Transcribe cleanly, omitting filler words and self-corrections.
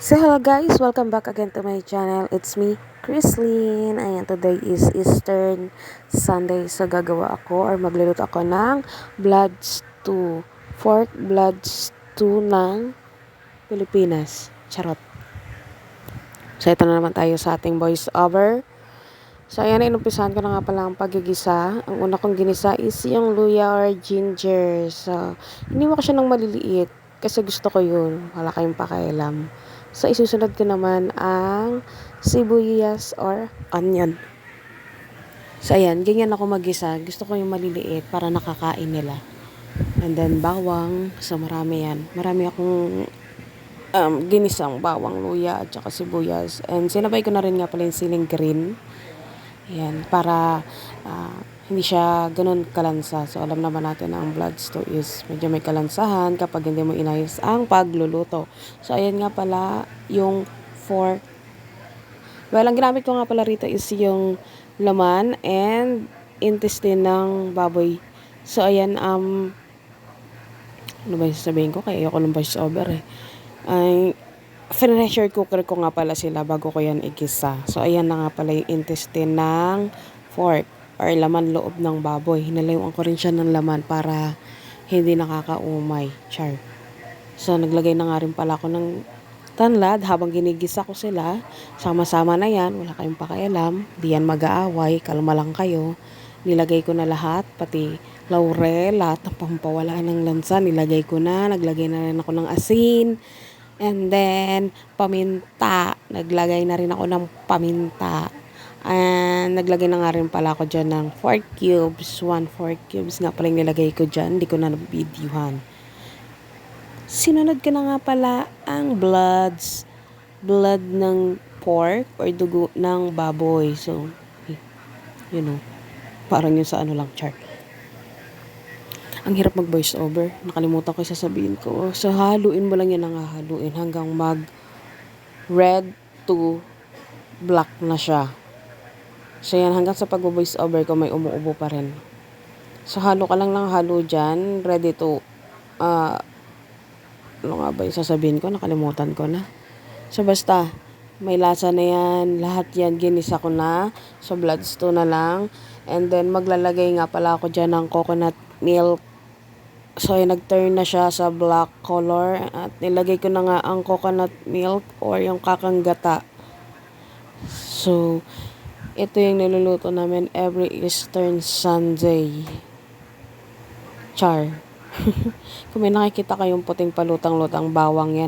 So hello guys, welcome back again to my channel. It's me, Chrislyn. Ayan, today is Easter Sunday. So gagawa ako or magluluto ako ng blood stew. Fourth blood stew ng Pilipinas. Charot. So ito na naman tayo sa ating voice over. So ayan, inumpisahan ko na nga pala ang pagigisa. Ang una kong ginisa is yung luya or ginger. So hiniwa ko siya ng maliliit kasi gusto ko yun. Wala kayong pakialam. So, isusunod ko naman ang sibuyas or onion. So, ayan. Ganyan ako magisa. Gusto ko yung maliliit para nakakain nila. And then, bawang. So, marami yan. Marami akong ginisang bawang, luya, at saka sibuyas. And sinabay ko na rin nga pala yung siling green. Ayan. Para hindi siya ganun kalansa. So, alam naman natin na ang blood stew is medyo may kalansahan kapag hindi mo inayos ang pagluluto. So, ayan nga pala yung fork. Well, ang ginamit ko nga pala rito is yung laman and intestine ng baboy. So, ayan, ano ba yung sasabihin ko? Kaya ayoko ng voice over eh. Pressure cooker ko nga pala sila bago ko yan igisa. So, ayan na nga pala yung intestine ng fork or laman loob ng baboy. Hinalayuan ko rin siya ng laman para hindi nakakaumay. Char. So, naglagay na nga rin pala ako ng tanlad habang ginigisa ko sila. Sama-sama na yan. Wala kayong pakialam. Di yan mag-aaway. Kalma lang kayo. Nilagay ko na lahat. Pati laurel. Lahat ng pampawala ng lansa. Nilagay ko na. Naglagay na rin ako ng asin. And then, paminta. Naglagay na rin ako ng paminta. And naglagay na nga rin pala ako dyan ng 4 cubes. 1 4 cubes nga pala yung nilagay ko dyan. Hindi ko na nabidyohan. Sinunod ko na nga pala ang blood ng pork or dugo ng baboy. So, parang yun sa ano lang, chart. Ang hirap mag voice over. Nakalimutan ko yung sasabihin ko. So, haluin mo lang yan ang haluin hanggang mag red to black na siya. So, yan. Hanggang sa pag-voice over ko, may umuubo pa rin. So, halo ka lang halo dyan. Ready to, ano nga ba yung sasabihin ko? Nakalimutan ko na. So, basta, may lasa na yan. Lahat yan, ginisa ko na. So, blood stew na lang. And then, maglalagay nga pala ako dyan ng coconut milk. So, nag-turn na siya sa black color. At nilagay ko na nga ang coconut milk or yung kakanggata. So, ito yung niluluto namin every Easter Sunday. Char. Kung may nakikita kayong puting palutang-lutang bawang yan.